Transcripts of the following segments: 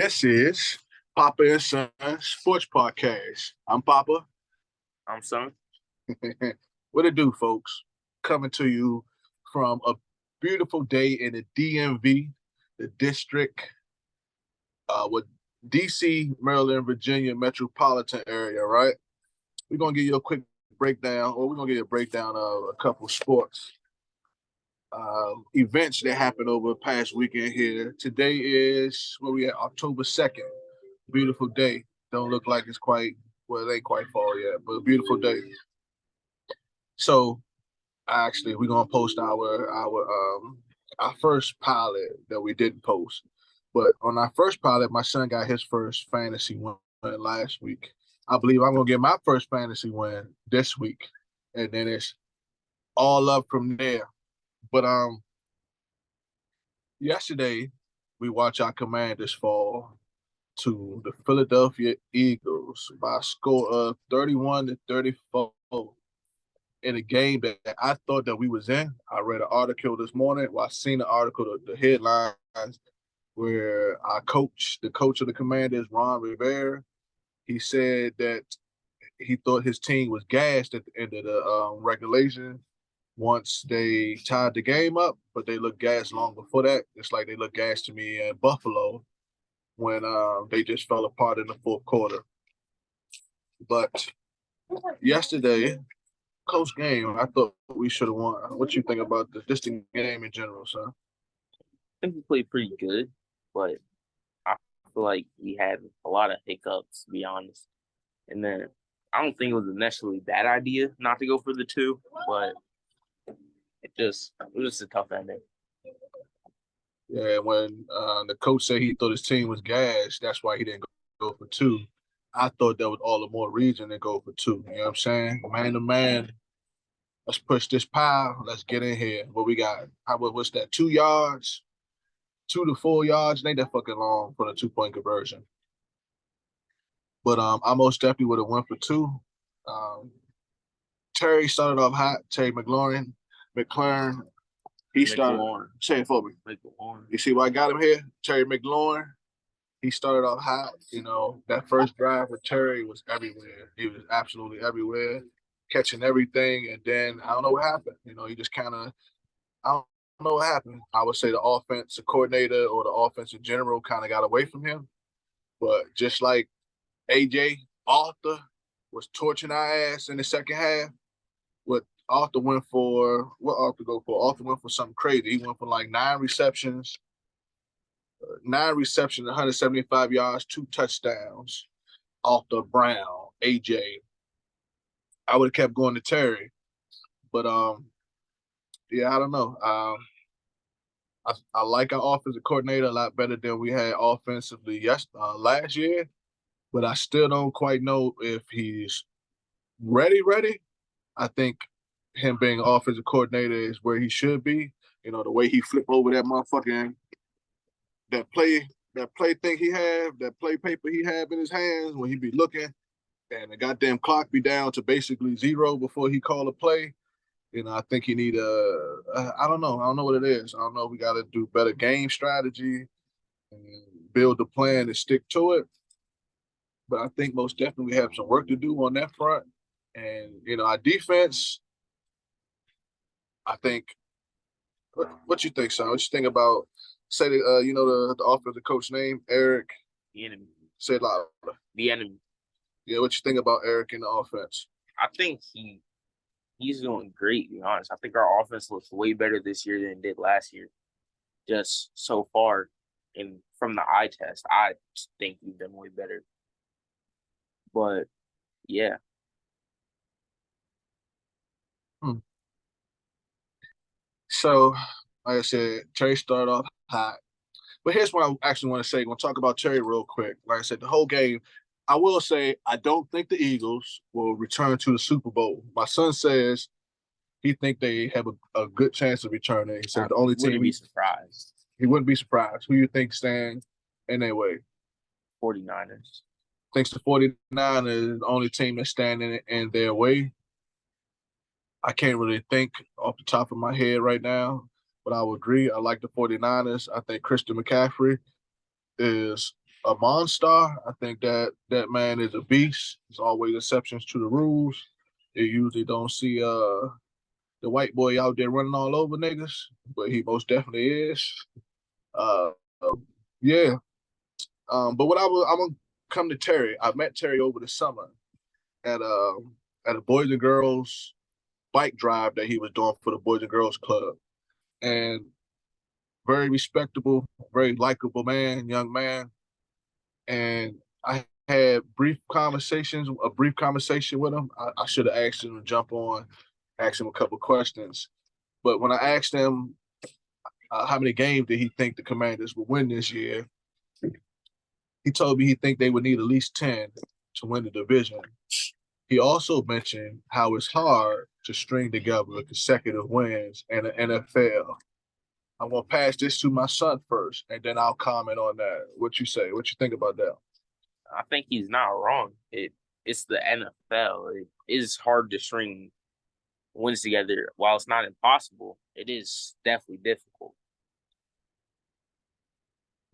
This is Papa and Son Sports Podcast. I'm Papa. I'm Son. What it do, folks? Coming to you from a beautiful day in the DMV, the district, with DC, Maryland, Virginia metropolitan area, right? We're going to give you a quick breakdown, or we're going to give you a breakdown of a couple sports events that happened over the past weekend here. Today is where we at, October 2nd. Beautiful day. Don't look like it's quite, well, it ain't quite fall yet, but a beautiful day. So actually we're gonna post our first pilot that we didn't post. But on our first pilot, my son got his first fantasy win last week. I believe I'm gonna get my first fantasy win this week. And then it's all up from there. But yesterday we watched our Commanders fall to the Philadelphia Eagles by a score of 31-34 in a game that I thought that we was in. I read an article this morning. Well, I seen the article, the headlines, where our coach, the coach of the Commanders, Ron Rivera, he said that he thought his team was gassed at the end of the regulation once they tied the game up, but they looked gassed long before that. It's like they looked gassed to me in Buffalo when they just fell apart in the fourth quarter. But yesterday, close game, I thought we should have won. What you think about this game in general, son? I think we played pretty good, but I feel like we had a lot of hiccups, to be honest. And then I don't think it was a necessarily bad idea not to go for the two, but it was just a tough ending. Yeah, when the coach said he thought his team was gassed, that's why he didn't go for two. I thought that was all the more reason to go for two. You know what I'm saying? Man to man, let's push this pile. Let's get in here. What we got? What's that? 2 yards? 2 to 4 yards? Ain't that fucking long for the 2-point conversion. But I most definitely would have went for two. Terry started off hot. Terry McLaurin. He started. Say it for me. McLaurin. You see why I got him here? Terry McLaurin. He started off hot. You know, that first drive with Terry was everywhere. He was absolutely everywhere, catching everything. And then I don't know what happened. You know, he just kind of, I don't know what happened. I would say the offensive coordinator or the offense in general kind of got away from him. But just like AJ, Arthur was torching our ass in the second half. What Arthur went for, what Arthur go for? Arthur went for something crazy. He went for like 9 receptions, 175 yards, 2 touchdowns. Arthur, Brown, AJ. I would have kept going to Terry. But yeah, I don't know. I like our offensive coordinator a lot better than we had offensively last year, but I still don't quite know if he's ready. I think him being offensive coordinator is where he should be. You know, the way he flip over that motherfucking that play thing he have, that play paper he have in his hands when he be looking, and the goddamn clock be down to basically 0 before he call a play. You know, I think he need I don't know. I don't know what it is. I don't know. We got to do better game strategy and build the plan and stick to it. But I think most definitely we have some work to do on that front. And, you know, our defense, I think, what you think, son? What you think about, say, you know, the offensive coach name, Eric? The enemy. Say it louder. The enemy. Yeah, what you think about Eric in the offense? I think he's doing great, to be honest. I think our offense looks way better this year than it did last year. Just so far, and from the eye test, I think we've done way better. But, yeah. So, like I said, Terry started off hot. But here's what I actually want to say. I'm going to talk about Terry real quick. Like I said, the whole game, I will say I don't think the Eagles will return to the Super Bowl. My son says he think they have a good chance of returning. He said the only team be surprised. He wouldn't be surprised. Who you think stand in their way? 49ers. Thinks the 49ers is the only team that's standing in their way. I can't really think off the top of my head right now, but I would agree. I like the 49ers. I think Christian McCaffrey is a monster. I think that man is a beast. There's always exceptions to the rules. You usually don't see the white boy out there running all over niggas, but he most definitely is. Uh, yeah. But what I'm gonna come to Terry. I met Terry over the summer at a Boys and Girls bike drive that he was doing for the Boys and Girls Club, and very respectable, very likable man, young man. And I had a brief conversation with him. I should have asked him to jump on, ask him a couple questions. But when I asked him how many games did he think the Commanders would win this year, he told me he think they would need at least 10 to win the division. He also mentioned how it's hard to string together consecutive wins in the NFL. I'm gonna pass this to my son first, and then I'll comment on that. What you say? What you think about that? I think he's not wrong. It's the NFL. It is hard to string wins together. While it's not impossible, it is definitely difficult.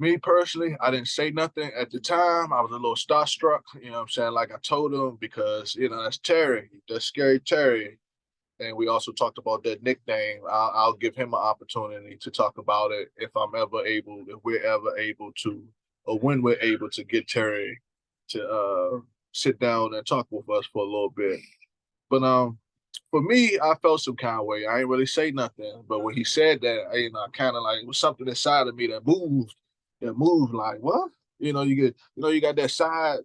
Me personally, I didn't say nothing at the time. I was a little starstruck, you know what I'm saying? Like I told him because, that's Terry, that's Scary Terry. And we also talked about that nickname. I'll give him an opportunity to talk about it if we're ever able to, or when we're able to get Terry to sit down and talk with us for a little bit. But for me, I felt some kind of way. I ain't really say nothing, but when he said that, I kind of like it was something inside of me that moved. That moved like what? You got that side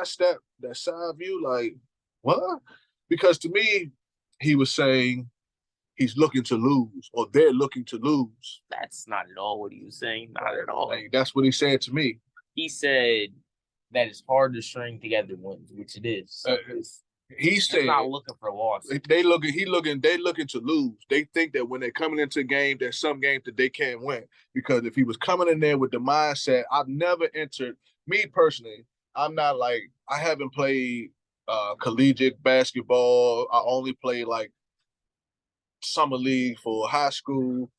step, that side view, like what? Because to me, he was saying he's looking to lose, or they're looking to lose. That's not at all what he was saying. Not at all. Like, that's what he said to me. He said that it's hard to string together wins, which it is. He said not looking for a loss. They looking to lose. They think that when they're coming into a game, there's some games that they can't win. Because if he was coming in there with the mindset, I've never entered. Me personally, I'm not like I haven't played collegiate basketball. I only played like summer league for high school.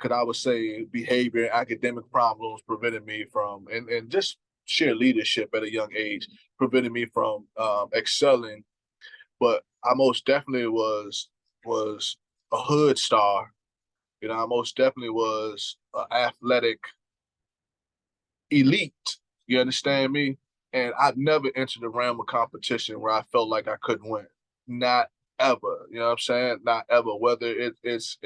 Could I would say behavior, academic problems prevented me from, and just sheer leadership at a young age prevented me from excelling. But I most definitely was a hood star. I most definitely was an athletic elite. You understand me? And I've never entered a realm of competition where I felt like I couldn't win. Not ever. You know what I'm saying? Not ever. Whether it's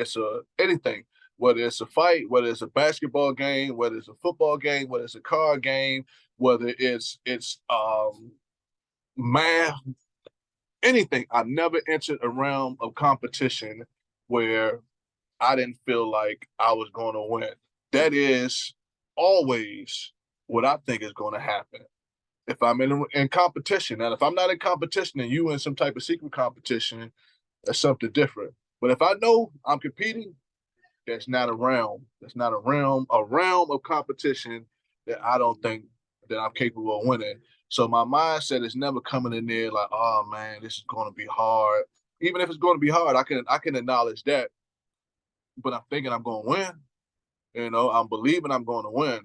anything, whether it's a fight, whether it's a basketball game, whether it's a football game, whether it's a card game, whether it's math, anything. I've never entered a realm of competition where I didn't feel like I was going to win. That is always what I think is going to happen. If I'm in competition, and if I'm not in competition and you in some type of secret competition, that's something different. But if I know I'm competing, that's not a realm. That's not a realm of competition that I don't think that I'm capable of winning. So my mindset is never coming in there like, oh man, this is going to be hard. Even if it's going to be hard, I can acknowledge that. But I'm thinking I'm going to win. I'm believing I'm going to win.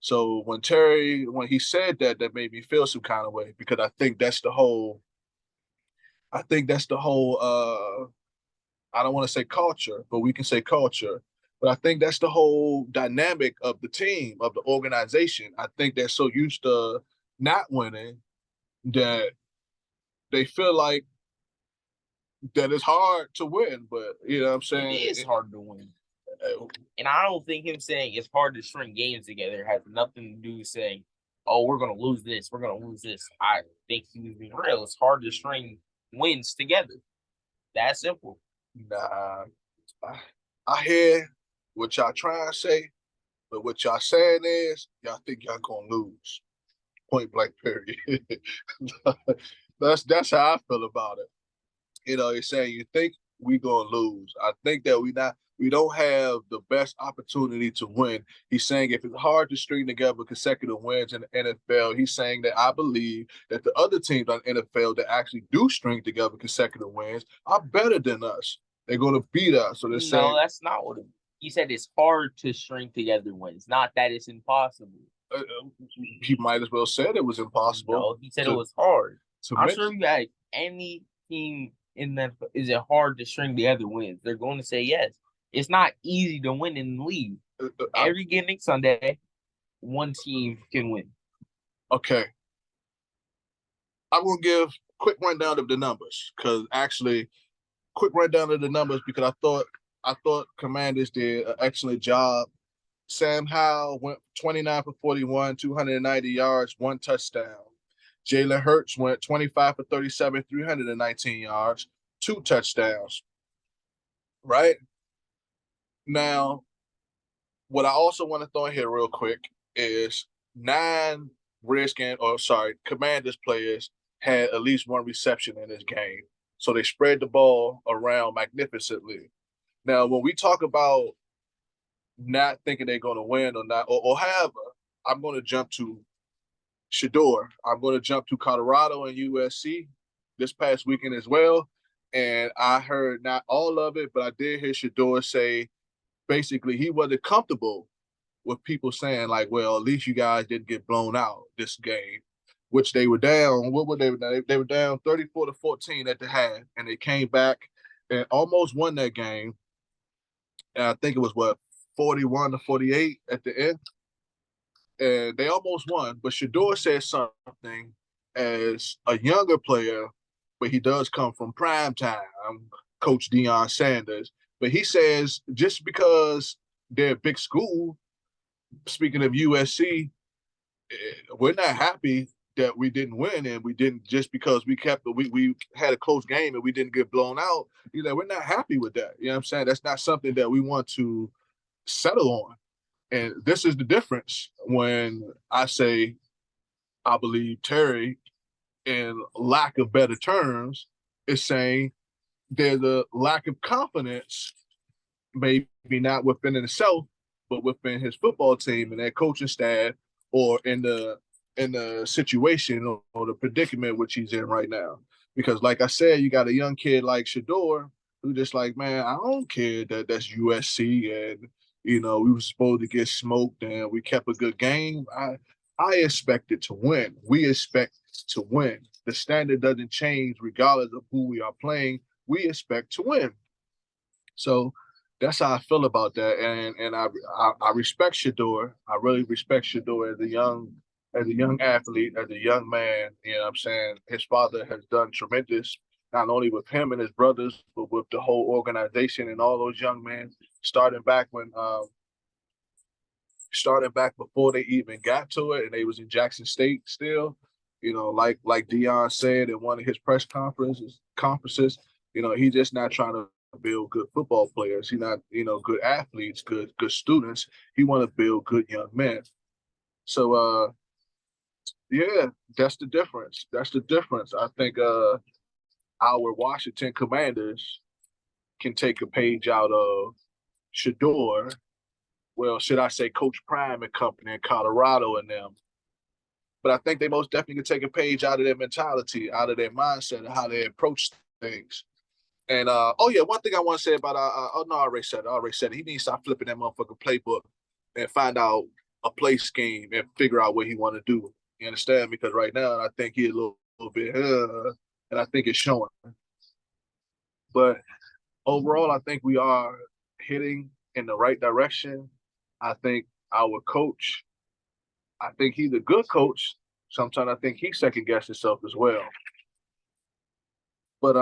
So when he said that, that made me feel some kind of way because I think that's the whole. I don't want to say culture, but we can say culture. But I think that's the whole dynamic of the team, of the organization. I think they're so used to not winning that they feel like that it's hard to win. But you know what I'm saying? It is hard to win. And I don't think him saying it's hard to string games together has nothing to do with saying, oh, we're going to lose this. We're going to lose this. I think he was being real. It's hard to string wins together. That simple. Nah, I hear what y'all trying to say, but what y'all saying is y'all think y'all going to lose. Point blank period. That's how I feel about it. You're saying you think we going to lose. I think that we don't have the best opportunity to win. He's saying if it's hard to string together consecutive wins in the NFL, he's saying that I believe that the other teams on NFL that actually do string together consecutive wins are better than us. They're going to beat us. So they're saying, no, that's not what He said it's hard to string together wins, not that it's impossible. He might as well said it was impossible. No, he said it was hard. I'm make, sure you ask any team in that, is it hard to string together wins? They're going to say yes. It's not easy to win in the league. Every given Sunday, one team can win. Okay. I'm going to give quick rundown of the numbers because actually, quick rundown of the numbers because I thought Commanders did an excellent job. Sam Howell went 29 for 41, 290 yards, 1 touchdown. Jalen Hurts went 25 for 37, 319 yards, 2 touchdowns. Right? Now, what I also want to throw in here real quick is 9 Commanders players had at least 1 reception in this game. So they spread the ball around magnificently. Now, when we talk about not thinking they're going to win or not, or however, I'm going to jump to Shedeur. I'm going to jump to Colorado and USC this past weekend as well. And I heard not all of it, but I did hear Shedeur say basically he wasn't comfortable with people saying like, well, at least you guys didn't get blown out this game, which they were down. What were they? They were down 34-14 at the half, and they came back and almost won that game. And I think it was 41-48 at the end. And they almost won. But Shedeur said something as a younger player, but he does come from prime time, Coach Deion Sanders. But he says just because they're a big school, speaking of USC, we're not happy that we didn't win, and we didn't just because we had a close game and we didn't get blown out. We're not happy with that. You know what I'm saying? That's not something that we want to settle on. And this is the difference when I say I believe Terry, in lack of better terms, is saying there's a lack of confidence, maybe not within himself, but within his football team and their coaching staff, or in the situation or the predicament which he's in right now. Because like I said, you got a young kid like Shedeur who just like, man, I don't care that that's USC and we were supposed to get smoked and we kept a good game. I expected to win. We expect to win. The standard doesn't change regardless of who we are playing. We expect to win. So that's how I feel about that, and I respect Shedeur. I really respect Shedeur as a young athlete, as a young man. You know what I'm saying? His father has done tremendous, not only with him and his brothers, but with the whole organization and all those young men, starting back before they even got to it, and they was in Jackson State still. Like Deion said in one of his press conferences, he's just not trying to build good football players. He's not, good athletes, good students. He want to build good young men. So, yeah, that's the difference. I think our Washington Commanders can take a page out of Shedeur. Well, should I say Coach Prime and company in Colorado and them. But I think they most definitely can take a page out of their mentality, out of their mindset, and how they approach things. And one thing I want to say about I already said it. He needs to stop flipping that motherfucking playbook and find out a play scheme and figure out what he want to do. You understand? Because right now I think he's a little bit, and I think it's showing. But overall, I think we are heading in the right direction. I think our coach, I think he's a good coach. Sometimes I think he second guesses himself as well. But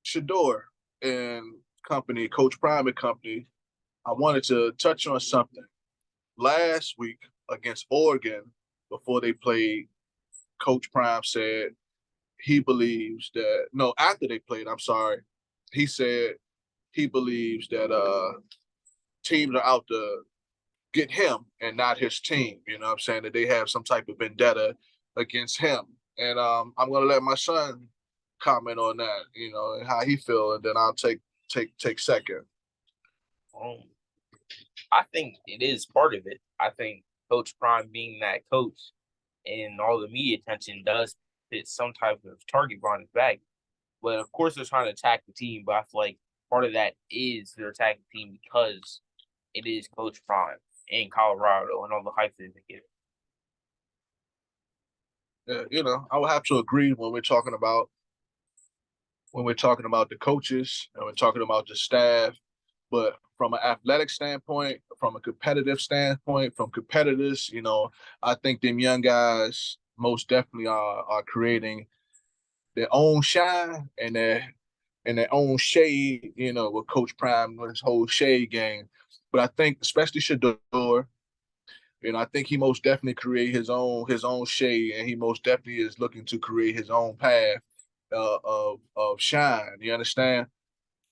Shedeur and company, Coach Prime and company, I wanted to touch on something. Last week against Oregon, before they played, Coach Prime said he believes that after they played, he said he believes that teams are out to get him and not his team. You know what I'm saying? That they have some type of vendetta against him. And I'm gonna let my son comment on that, and how he feel, and then I'll take second. I think it is part of it. I think Coach Prime being that coach and all the media attention does put some type of target on his back. But of course they're trying to attack the team, but I feel like part of that is their tag team because it is Coach Prime in Colorado and all the hype that they get. I would have to agree when we're talking about the coaches and we're talking about the staff. But from an athletic standpoint, from a competitive standpoint, from competitors, I think them young guys most definitely are creating their own shine and their own shade, with Coach Prime with his whole shade game. But I think especially Shedeur, I think he most definitely create his own shade, and he most definitely is looking to create his own path of shine. You understand?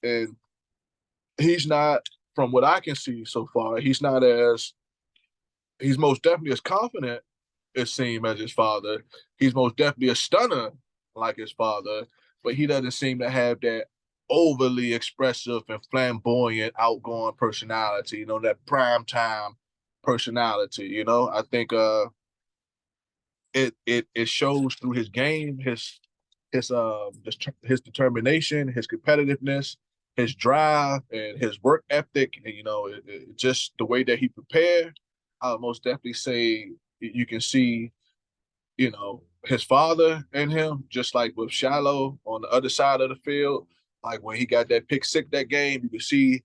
And he's not, from what I can see so far, he's most definitely as confident, it seems, as his father. He's most definitely a stunner like his father, but he doesn't seem to have that overly expressive and flamboyant, outgoing personality. That prime time personality. I think it shows through his game, his determination, his competitiveness, his drive, and his work ethic, and just the way that he prepared. I'll most definitely say you can see, his father in him, just like with Shiloh on the other side of the field. Like when he got that pick six that game, you could see,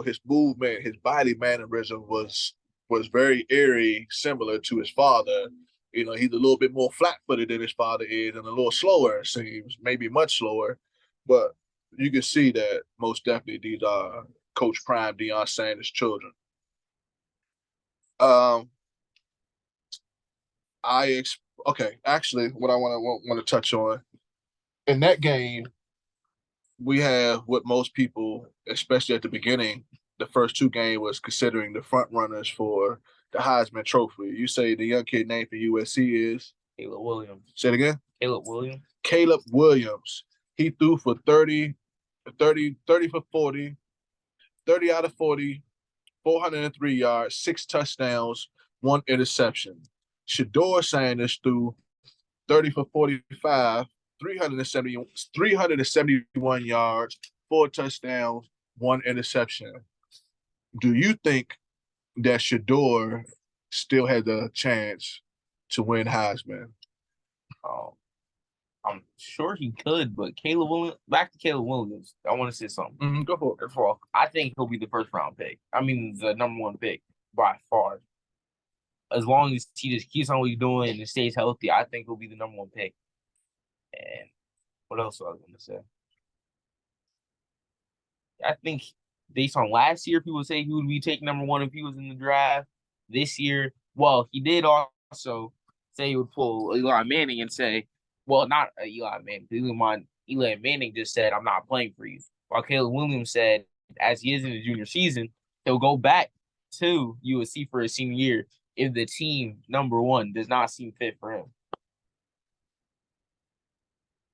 his movement, his body mannerism was very eerie, similar to his father. He's a little bit more flat-footed than his father is, and a little slower, it seems, maybe much slower. But you can see that most definitely these are Coach Prime, Deion Sanders' children. Um, okay. Actually, what I want to touch on in that game, we have what most people, especially at the beginning, the first two games was considering the front runners for the Heisman Trophy. You say the young kid name for USC is Caleb Williams. Say it again. Caleb Williams. Caleb Williams. He threw for 30 for 40, 30 out of 40, 403 yards, 6 touchdowns, 1 interception. Shedeur Sanders threw 30 for 45, 371 yards, 4 touchdowns, 1 interception. Do you think that Shedeur still has a chance to win Heisman? Um, I'm sure he could, but Caleb Williams, back to Caleb Williams, I want to say something. Go for it. First of all, I think he'll be the first round pick. I mean, the number one pick by far. As long as he just keeps on what he's doing and stays healthy, I think he'll be the number one pick. And what else was I going to say? I think based on last year, people say he would be taking number one if he was in the draft. This year, well, he did also say he would pull Eli Manning and say, well, not Eli Manning. Eli Manning just said, I'm not playing for you. While Caleb Williams said, as he is in his junior season, he'll go back to USC for his senior year if the team, number one, does not seem fit for him.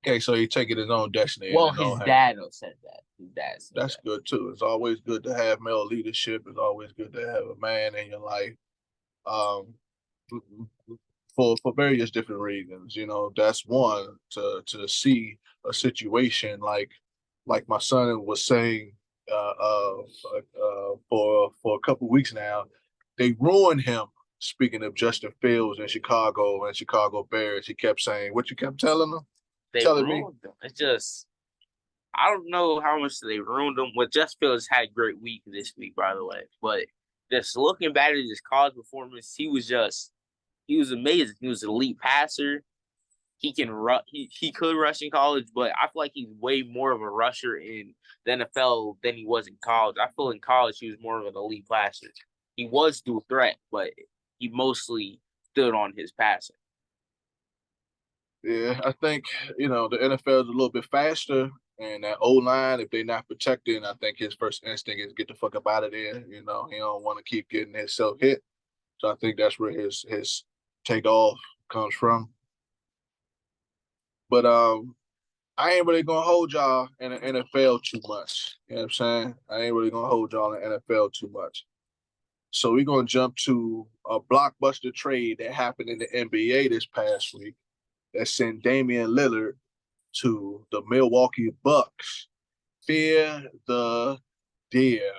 Okay, so he's taking his own destiny. Well, his dad said that. That's good too. It's always good to have male leadership. It's always good to have a man in your life, for various different reasons. That's one, to see a situation like my son was saying, for a couple weeks now. They ruined him. Speaking of Justin Fields in Chicago and Chicago Bears, he kept saying, what you kept telling him? Telling me? Them. It's just, I don't know how much they ruined him. Well, Justin Fields had a great week this week, by the way. But just looking back at his college performance, he was amazing. He was an elite passer. He can he could rush in college, but I feel like he's way more of a rusher in the NFL than he was in college. I feel in college he was more of an elite passer. He was dual threat, but he mostly stood on his passing. Yeah, I think, the NFL is a little bit faster, and that O-line, if they're not protecting, I think his first instinct is get the fuck up out of there. He don't want to keep getting himself hit. So I think that's where his takeoff comes from. But I ain't really gonna hold y'all in the NFL too much. You know what I'm saying? I ain't really gonna hold y'all in the NFL too much. So we're gonna jump to a blockbuster trade that happened in the NBA this past week that sent Damian Lillard to the Milwaukee Bucks Fear the deer.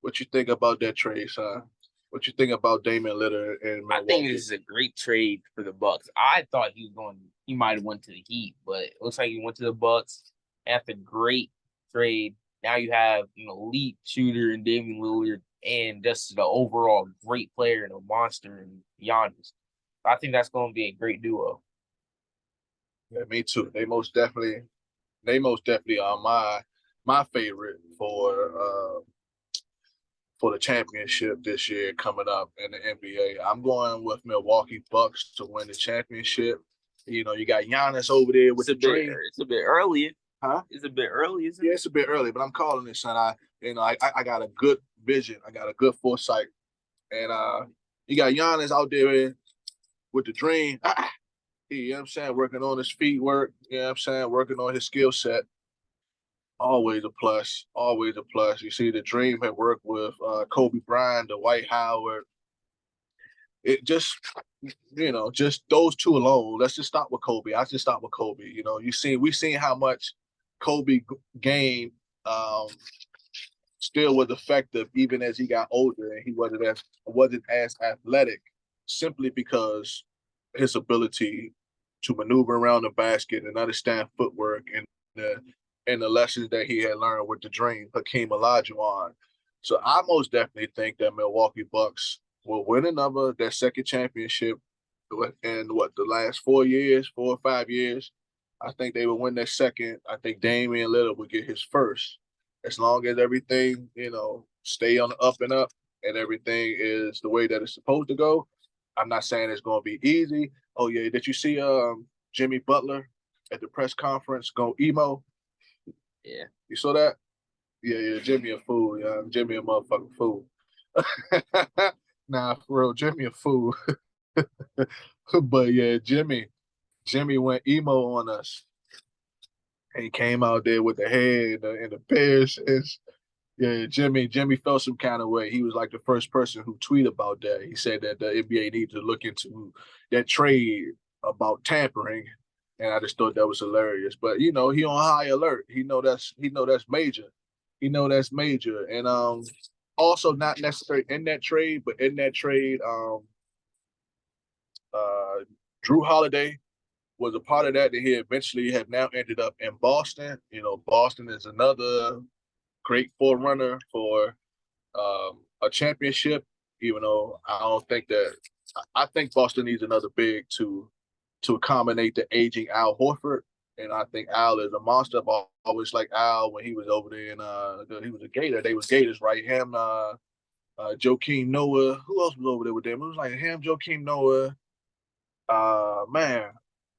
What you think about that trade, son? What you think about Damian Lillard and I think Milwaukee? this is a great trade for the Bucks. I thought he might have went to the Heat, but it looks like he went to the Bucks. That's a great trade. Now you have an elite shooter in Damian Lillard and just the overall great player and a monster in Giannis. I think that's going to be a great duo. Yeah, me too. They most definitely are my favorite for the championship this year coming up in the NBA. I'm going with Milwaukee Bucks to win the championship. You know, you got Giannis over there with the dream. It's a bit early. Huh? It's a bit early, isn't it? Yeah, it's a bit early, but I'm calling it, son. I got a good vision. I got a good foresight. And you got Giannis out there with the dream. You know what I'm saying? Working on his feet work, you know what I'm saying? Working on his skill set. Always a plus. Always a plus. You see, the dream had worked with Kobe Bryant, Dwight Howard. It just, just those two alone. Let's just stop with Kobe. I just stop with Kobe. You know, we've seen how much Kobe game still was effective even as he got older, and he wasn't as athletic simply because his ability to maneuver around the basket and understand footwork and the lessons that he had learned with the dream, Hakeem Olajuwon. So I most definitely think that Milwaukee Bucks will win their second championship in the last 4 or 5 years. I think they will win their second. I think Damian Lillard will get his first. As long as everything, stay on the up and up and everything is the way that it's supposed to go. I'm not saying it's going to be easy. Oh yeah, did you see Jimmy Butler at the press conference go emo? Yeah. You saw that? Yeah, Jimmy a fool, yeah. Jimmy a motherfucking fool. Nah, for real, Jimmy a fool. But yeah, Jimmy went emo on us. He came out there with the hair and the bears. Yeah, Jimmy felt some kind of way. He was like the first person who tweeted about that. He said that the NBA needs to look into that trade about tampering, and I just thought that was hilarious. But he on high alert. That's major. That's major, and also not necessarily in that trade, but in that trade, uh, Drew Holiday was a part of that. He eventually have now ended up in Boston. Boston is another great forerunner for a championship. Even though I don't think that, I think Boston needs another big to accommodate the aging Al Horford. And I think Al is a monster. I've always liked Al when he was over there, and he was a Gator. They was Gators, right? Him, Joakim Noah. Who else was over there with them? It was like him, Joakim Noah. Man,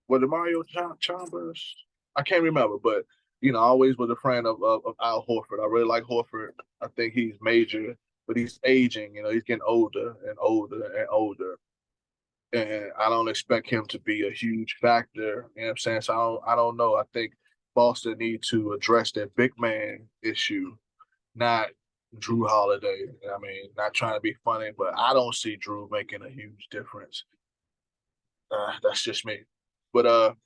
was it Mario Chambers? I can't remember, but I always was a fan of Al Horford. I really like Horford. I think he's major, but he's aging. He's getting older and older and older, and I don't expect him to be a huge factor. You know what I'm saying? So I don't know. I think Boston need to address that big man issue, not Drew Holiday. I mean, not trying to be funny, but I don't see Drew making a huge difference. That's just me. But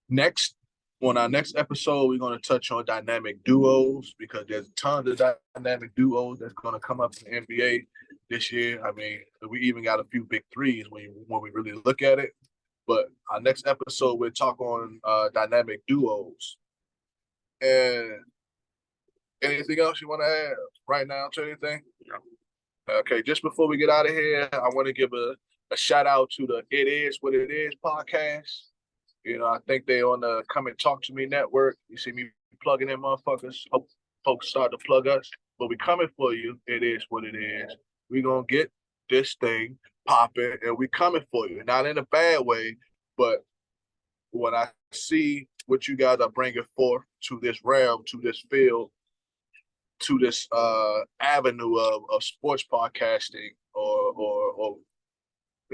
next on our next episode, we're going to touch on dynamic duos because there's tons of dynamic duos that's going to come up in the NBA this year. I mean, we even got a few big threes when we really look at it. But our next episode, we'll talk on dynamic duos. And anything else you want to add right now to anything? Okay, just before we get out of here, I want to give a shout out to the It Is What It Is podcast. I think they on the Come and Talk to Me network. You see me plugging in motherfuckers. Hope folks start to plug us. But we coming for you. It is what it is. We gonna get this thing popping, and we coming for you. Not in a bad way, but when I see what you guys are bringing forth to this realm, to this field, to this avenue of sports podcasting, or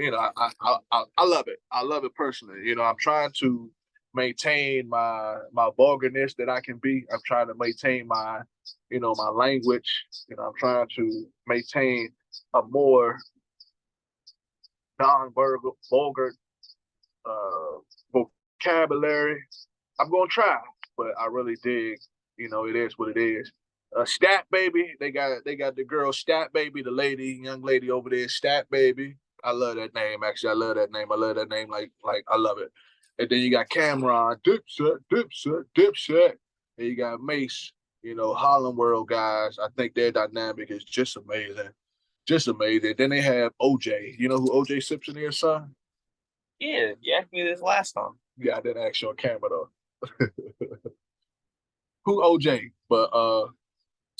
I love it. I love it personally. I'm trying to maintain my vulgarness that I can be. I'm trying to maintain my my language. I'm trying to maintain a more non-vulgar vocabulary. I'm gonna try, but I really dig. It is what it is. Stat Baby, they got the girl Stat Baby, the young lady over there, Stat Baby. I love that name. Actually, I love that name. I love that name. Like I love it. And then you got Cameron, Dipset, Dipset, Dipset. And you got Mace. Harlem World guys. I think their dynamic is just amazing. Just amazing. Then they have OJ. You know who OJ Simpson is, son? Yeah, you asked me this last time. Yeah, I didn't ask you on camera though. Who OJ? But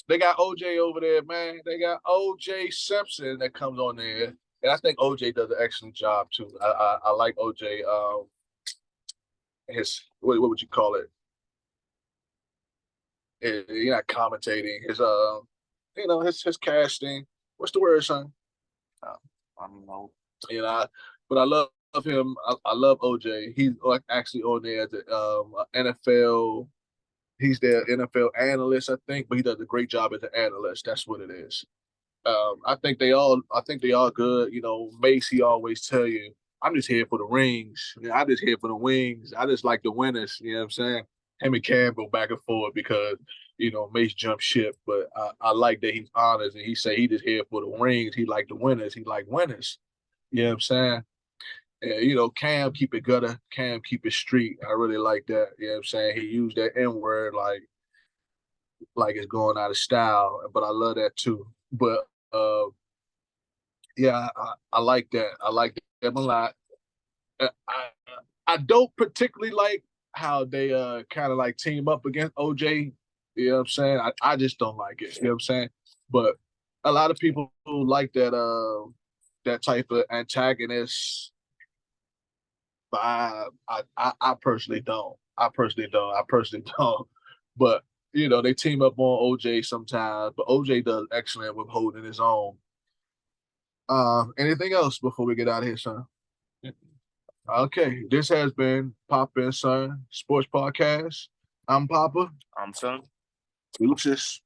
they got OJ over there, man. They got OJ Simpson that comes on there. And I think OJ does an excellent job too. I like OJ. His what would you call it? You're not commentating. His casting. What's the word, son? I don't know. But I love him. I love OJ. He's like actually on there as the NFL. He's their NFL analyst, I think, but he does a great job as an analyst. That's what it is. I think they all good. Mace, he always tell you, I'm just here for the rings. I'm just here for the wings. I just like the winners. You know what I'm saying? Him and Cam go back and forth because, Mace jumped ship. But I like that he's honest and he say he just here for the rings. He like the winners. He like winners. You know what I'm saying? And, Cam keep it gutter. Cam keep it street. I really like that. You know what I'm saying? He used that N word like it's going out of style, but I love that too. But yeah, I like that. I like them a lot. I don't particularly like how they kind of like team up against OJ. You know what I'm saying? I just don't like it. You know what I'm saying? But a lot of people like that type of antagonist vibe. I personally don't. I personally don't. But they team up on OJ sometimes, but OJ does excellent with holding his own. Anything else before we get out of here, son? Okay, this has been Papa and Son Sports Podcast. I'm Papa. I'm Son. Deuces.